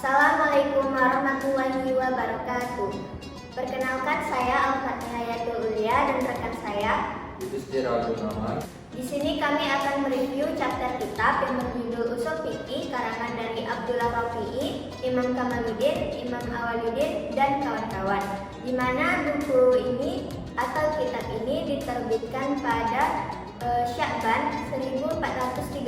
Assalamualaikum warahmatullahi wabarakatuh. Perkenalkan, saya Al-Fatihah Hayatul Ulia dan rekan saya Di sini kami akan mereview chapter kitab yang berjudul Ushul Fiqih karangan dari Abdullah Rafi'i, Imam Kamaluddin, Imam Awaluddin, dan kawan-kawan. Di mana buku ini atau kitab ini diterbitkan pada Sya'ban 1432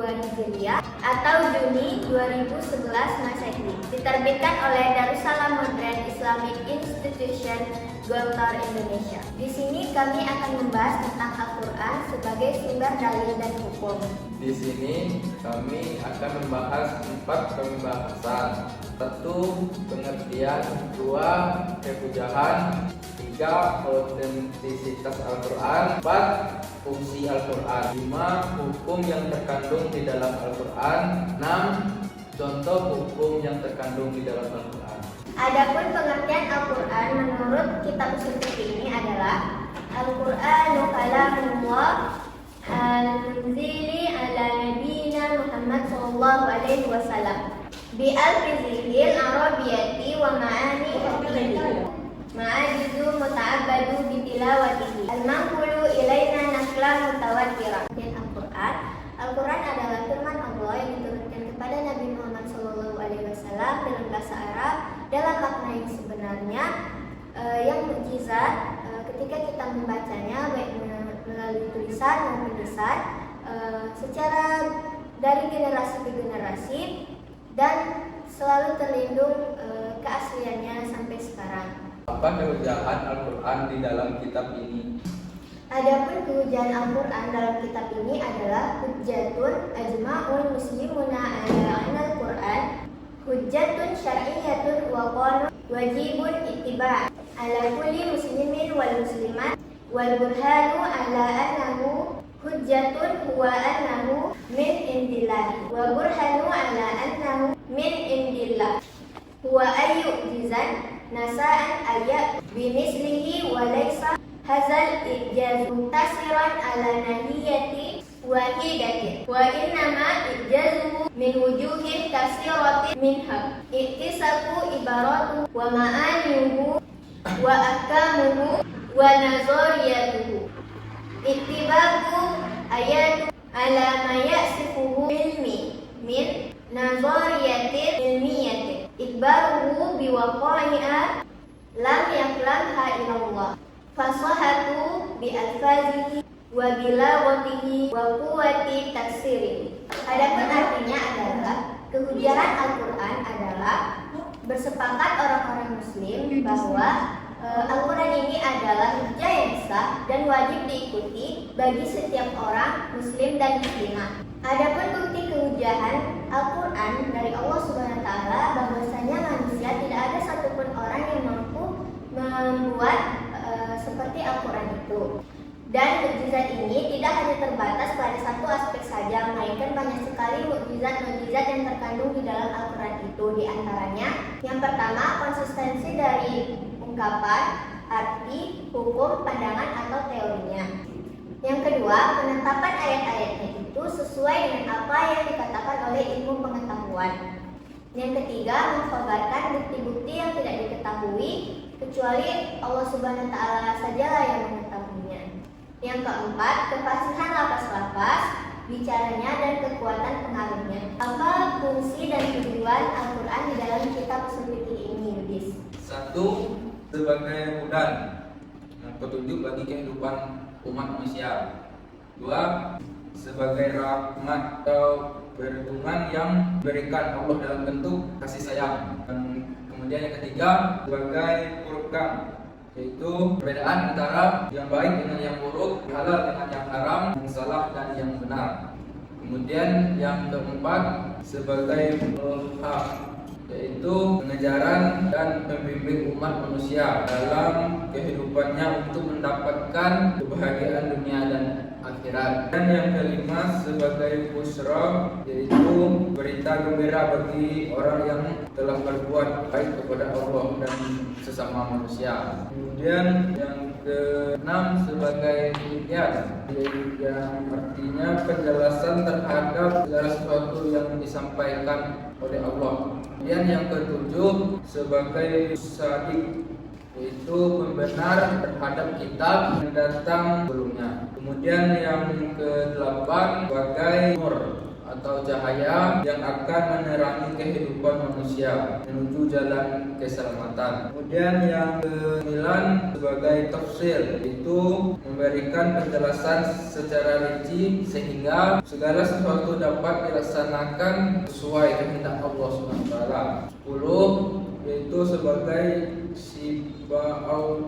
Hijriah atau Juni 2011 Masehi. Diterbitkan oleh Darussalam Modern Islamic Institution, Gontor, Indonesia. Di sini kami akan membahas tentang Al-Quran sebagai sumber dalil dan hukum. Di sini kami akan membahas 4 pembahasan. 1. Pengertian. 2. Kehujahan. 3. Autentisitas Al-Quran. 4. Fungsi Al-Quran. 5. Hukum yang terkandung di dalam Al-Quran. 6. Contoh hukum yang terkandung di dalam Al-Quran. Adapun pengertian Al-Quran menurut kitab Ushul Fiqih ini adalah Al-Qur'anu kalamullah al-munzili ala nabiyina Muhammad sallallahu alaihi wasallam bi al-fizihil arabiyati wa ma'ani hatihi ma'ajizu muta'abbadu bitilawatihi al-manqulu ilaina nakla mutawatira. Al-Quran adalah firman Allah yang diturunkan kepada Nabi Muhammad SAW dalam bahasa Arab dalam makna yang sebenarnya yang mukjizat ketika kita membacanya baik melalui tulisan maupun lisan secara dari generasi ke generasi dan selalu terlindung keasliannya sampai sekarang. Apa kehujahan Al-Quran di dalam kitab ini? Adapun kehujahan Al-Quran dalam kitab ini adalah hujjatun ajma'ul muslimuna ala al-Quran hujjatun syar'iyyatun wa qanun wajibun ittiba' ala kulli muslimin wal muslimat wal burhanu ala annahu hujjatun huwa annahu min indillah wa burhanu ala annahu min indillah huwa ayyujizan nasa'an ayat bimislihi wa laysa hazal ijaz muntasiran ala nahiyati wahidatin wa innama ijazuhu min wujuhin kasiratin minha iktisaku ibaratu wa ma'anihu wa ahkamuhu wa nazariyatuhu ittibaku ayatu ala ma yasifuhu ilmi min nazariyatin ilmiyatin ikbaruhu biwaqa'i'a lam yaklamha ilallah fasahatu bi alfazihi wa bilawatihi wa quwwati tafsirihi. Adapun artinya adalah kehujahan Al-Quran adalah bersepakat orang-orang muslim bahwa Al-Quran ini adalah hujjah yang sah dan wajib diikuti bagi setiap orang muslim dan muslimah. Adapun bukti kehujahan Al-Quran dari Allah Subhanahu wa taala bahwasanya manusia tidak ada satupun orang yang mampu membuat seperti Al-Quran itu. Dan mukjizat ini tidak hanya terbatas pada satu aspek saja, melainkan banyak sekali mukjizat-mukjizat yang terkandung di dalam Al-Quran itu. Di antaranya, yang pertama, konsistensi dari ungkapan, arti, hukum, pandangan, atau teorinya. Yang kedua, penetapan ayat-ayatnya itu sesuai dengan apa yang dikatakan oleh ilmu pengetahuan. Yang ketiga, mengkhabarkan bukti-bukti yang tidak diketahui kecuali Allah Subhanahu wa taala sajalah yang mengetahuinya. Yang keempat, kefasihan lapas-lapas bicaranya dan kekuatan pengaruhnya. Apa fungsi dan tujuan Al-Quran di dalam kitab Ushul Fiqih ini, Yudis? 1. Sebagai hudan, petunjuk bagi kehidupan umat manusia. 2. Sebagai rahmat atau perlindungan yang diberikan Allah dalam bentuk kasih sayang. Dan kemudian yang ketiga, sebagai furqan, yaitu perbedaan antara yang baik dengan yang buruk, halal dengan yang haram, yang salah dan yang benar. Kemudian yang keempat, sebagai mulhaq, yaitu pengajaran dan pembimbing umat manusia dalam kehidupannya untuk mendapatkan kebahagiaan dunia dan akhirat. Dan yang kelima, sebagai busra, yaitu berita gembira bagi orang yang telah berbuat baik kepada Allah dan sesama manusia. Kemudian yang keenam, sebagai hidayah, yang artinya penjelasan terhadap segala sesuatu yang disampaikan oleh Allah. Kemudian yang ketujuh sebagai sadiq, yaitu pembenar terhadap kitab yang datang sebelumnya. Kemudian yang kedelapan sebagai nur atau cahaya yang akan menerangi kehidupan manusia menuju jalan keselamatan. Kemudian yang ke-9 sebagai tafsir, itu memberikan penjelasan secara rinci sehingga segala sesuatu dapat dilaksanakan sesuai kehendak Allah SWT. 10 yaitu sebagai siba'au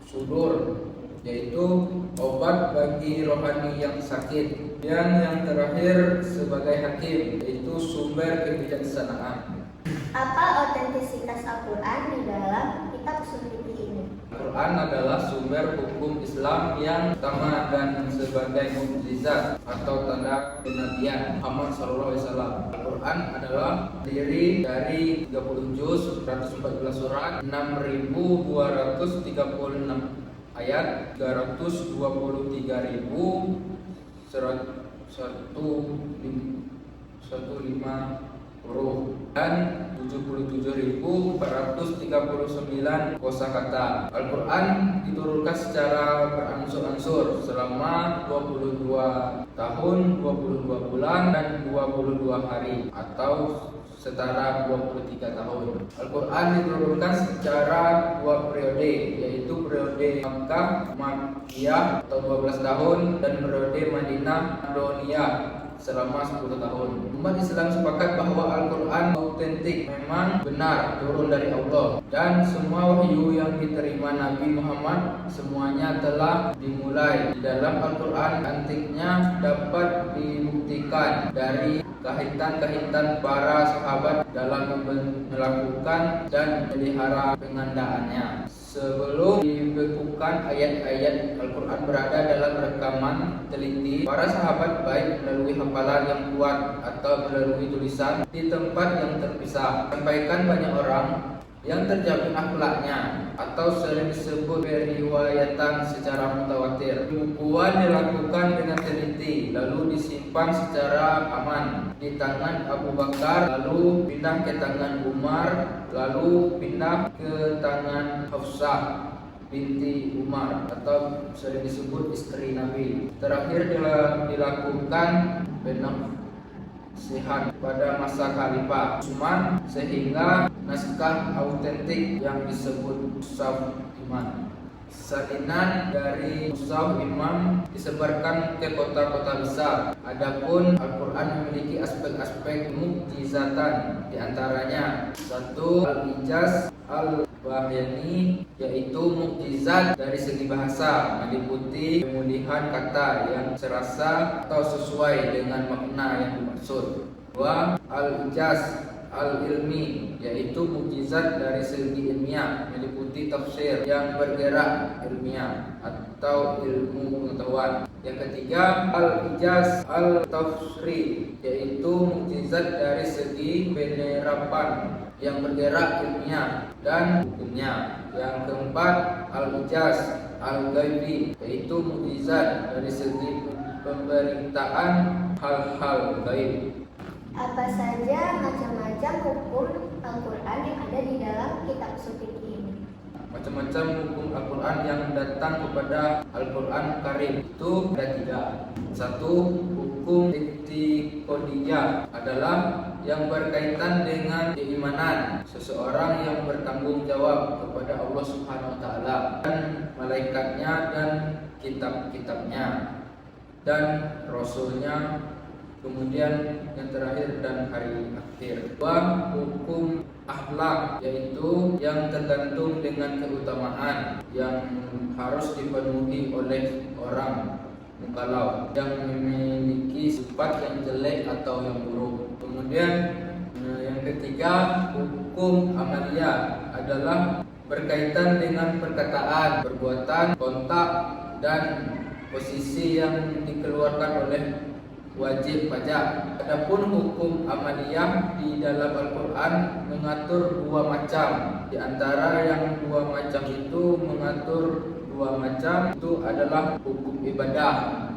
sudur, yaitu obat bagi rohani yang sakit. Dan yang terakhir sebagai hakim, yaitu sumber kebijaksanaan. Apa otentisitas Al-Quran di dalam kitab suci ini? Al-Quran adalah sumber hukum Islam yang utama dan sebagai mukjizat atau tanda kenabian Muhammad SAW. Al-Quran adalah terdiri dari 30 juz, 114 surat, 6.236 ayat, 323.115 huruf dan 77.439 kosakata. Al-Quran diturunkan secara berangsur-angsur selama 22 tahun, 22 bulan dan 22 hari atau setara 23 tahun. Al-Quran diturunkan secara dua periode, yaitu periode Makkah atau 12 tahun dan periode Madinah selama 10 tahun. Umat Islam sepakat bahwa Al-Quran autentik, memang benar turun dari Allah, dan semua wahyu yang diterima Nabi Muhammad semuanya telah dimulai di dalam Al-Quran. Antiknya dapat dibuktikan dari kahitan-kahitan para sahabat dalam melakukan dan melihara pengandaannya. Sebelum dibekukan ayat-ayat Al-Quran berada dalam rekaman teliti, para sahabat baik melalui hafalan yang kuat atau melalui tulisan di tempat yang terpisah. Sampaikan banyak orang yang terjamin akhlaknya atau sering disebut periwayatan secara mutawatir. Pembukuan dilakukan dengan teliti, lalu disimpan secara aman di tangan Abu Bakar, lalu pindah ke tangan Umar, lalu pindah ke tangan Hafsah binti Umar atau sering disebut istri Nabi. Terakhir dilakukan penasihat pada masa Khalifah Utsman sehingga naskah autentik yang disebut Mushaf Imam. Salinan dari Mushaf Imam disebarkan ke kota-kota besar. Adapun Al-Quran memiliki aspek-aspek mukjizatan, diantaranya 1. Al-Ijaz Al-Bahyani, yaitu mukjizat dari segi bahasa, meliputi pemulihan kata yang serasa atau sesuai dengan makna yang dimaksud. 2. Al-Ijaz Al-Ilmi, yaitu mukjizat dari segi ilmiah, meliputi tafsir yang bergerak ilmiah atau ilmu pengetahuan. Yang ketiga, Al-Ijaz Al-Tafsri, yaitu mukjizat dari segi penerapan yang bergerak ilmiah dan hukumnya. Yang keempat, Al-Ijaz Al-Ghaibi, yaitu mukjizat dari segi pemberitaan hal-hal gaib. Apa saja macam-macam hukum Al-Quran yang ada di dalam kitab suci ini? Macam-macam hukum Al-Quran yang datang kepada Al-Quran Karim itu ada 3. 1. Hukum i'tiqadiyah adalah yang berkaitan dengan keimanan seseorang yang bertanggung jawab kepada Allah Subhanahu wa taala dan malaikatnya dan kitab-kitabnya dan rasulnya. Kemudian yang terakhir dan hari akhir. 2. Hukum akhlak, yaitu yang tergantung dengan keutamaan yang harus dipenuhi oleh orang mukallaf yang memiliki sifat yang jelek atau yang buruk. Kemudian yang ketiga, hukum amaliyah adalah berkaitan dengan perkataan, perbuatan, kontak dan posisi yang dikeluarkan oleh wajib pajak. Adapun hukum amaliyah di dalam Al-Quran mengatur 2 macam. Di antara yang 2 macam itu mengatur 2 macam itu adalah hukum ibadah.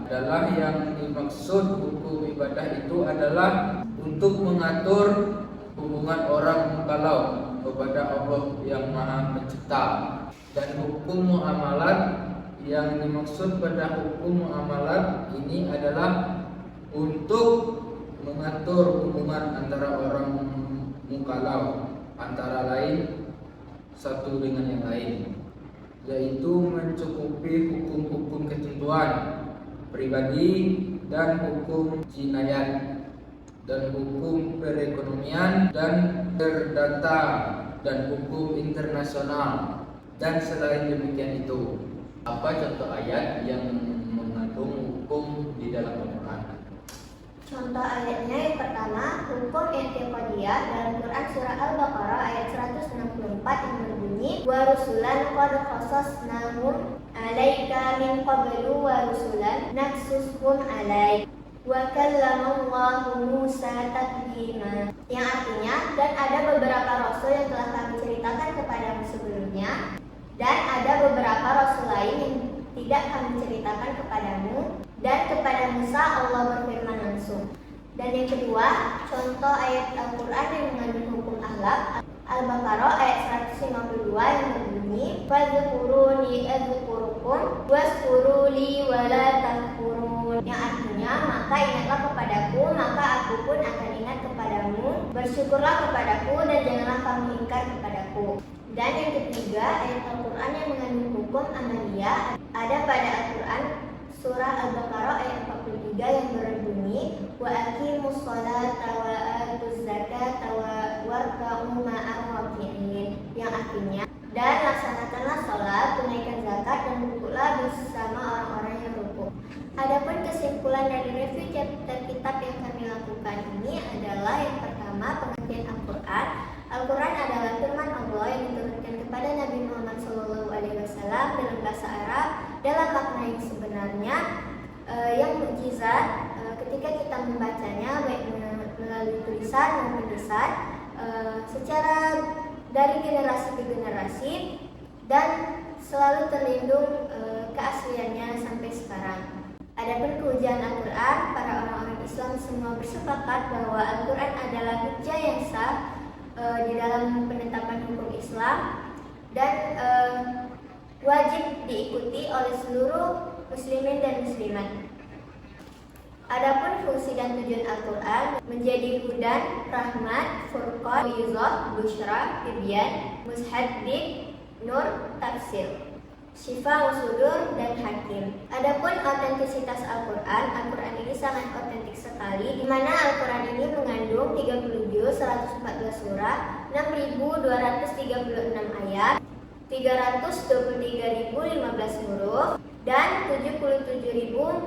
Adalah yang dimaksud hukum ibadah itu adalah untuk mengatur hubungan orang mukalau kepada Allah yang Maha Pencipta. Dan hukum muamalat, yang dimaksud pada hukum muamalat ini adalah untuk mengatur hubungan antara orang mukalau antara lain satu dengan yang lain, yaitu mencukupi hukum-hukum ketentuan pribadi dan hukum jinayat dan hukum perekonomian dan perdata dan hukum internasional dan selain demikian itu. Apa contoh ayat yang mengandung hukum di dalam Al-Quran? Contoh ayatnya yang pertama, hukum i'tiqadiyah dalam Quran surah Al-Baqarah ayat 164 yang berbunyi, wa rusulan qad qasasnahum 'alaika min qablu wa rusulan naqsushum 'alaik wa kallamallahu Musa taklima. Yang artinya, dan ada beberapa rasul yang telah kami ceritakan kepadamu sebelumnya, dan ada beberapa rasul lain yang tidak kami ceritakan kepadamu, dan kepada Musa Allah berfirman langsung. Dan yang kedua, contoh ayat Al-Quran yang mengandung hukum akhlak, Al-Baqarah ayat 152 yang berbunyi, fadhkuruni adzkurukum wazkuruli wala takfurun. Yang artinya, maka ingatlah kepadaku, maka aku pun akan ingat kepadamu, bersyukurlah kepadaku dan janganlah kamu ingkar kepadaku. Dan yang ketiga, ayat Al-Quran yang mengandung hukum amaliyah ada pada Al-Quran surah Al-Baqarah ayat 43 yang berbunyi, wa aqimus sholata wa atuz zakata warka'u ma'ar raki'in. Yang artinya, dan laksanakanlah sholat, tunaikan zakat, dan rukuklah bersama orang-orang yang rukuk. Adapun kesimpulan dari review chapter kitab yang kami lakukan ini adalah yang pertama, pengertian Al-Quran. Al-Quran adalah firman Allah yang diturunkan kepada Nabi Muhammad SAW dalam bahasa Arab dalam makna yang sebenarnya, yang mukjizat ketika kita membacanya baik melalui tulisan maupun lisan, secara dari generasi ke generasi, dan selalu terlindung keasliannya sampai sekarang. Adapun keujian Al-Quran, para orang-orang Islam semua bersepakat bahwa Al-Quran adalah hujjah yang sah di dalam penetapan hukum Islam dan wajib diikuti oleh seluruh muslimin dan muslimat. Adapun fungsi dan tujuan Al-Quran menjadi hudan, rahmat, furqan, mau'izah, busyra, tibyan, mushaddiq, nur, tafsir, syifa, sudur, dan hakim. Adapun otentisitas Al-Quran, Al-Quran ini sangat otentik sekali, di mana Al-Quran ini mengandung 30 juz, 114 surah, 6.236 ayat, 323.015 huruf, dan 77.439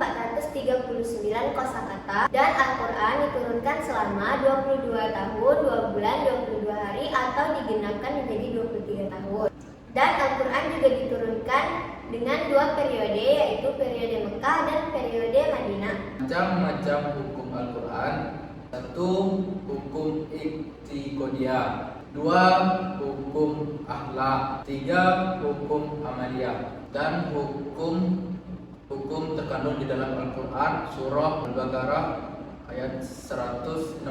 kosakata. Dan Al-Quran diturunkan selama 22 tahun, 2 bulan, 22 hari, atau digenapkan menjadi 23 tahun. Dan Al-Quran juga diturunkan dengan 2 periode, yaitu periode Mekah dan periode Madinah. Macam-macam hukum Al-Quran. 1. Hukum i'tiqadiyah. 2. Hukum akhlak. 3. Hukum amaliyah. Dan hukum terkandung di dalam Al-Quran surah Al-Baqarah ayat 164,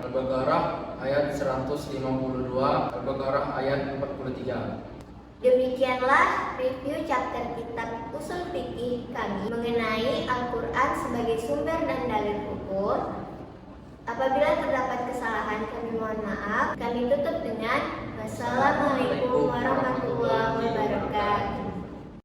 Al-Baqarah ayat 152, Al-Baqarah ayat 43. Demikianlah review chapter kitab usul fikih kami mengenai Al-Quran sebagai sumber dan dalil hukum. Apabila terdapat kesalahan, kami mohon maaf. Kami tutup dengan wassalamualaikum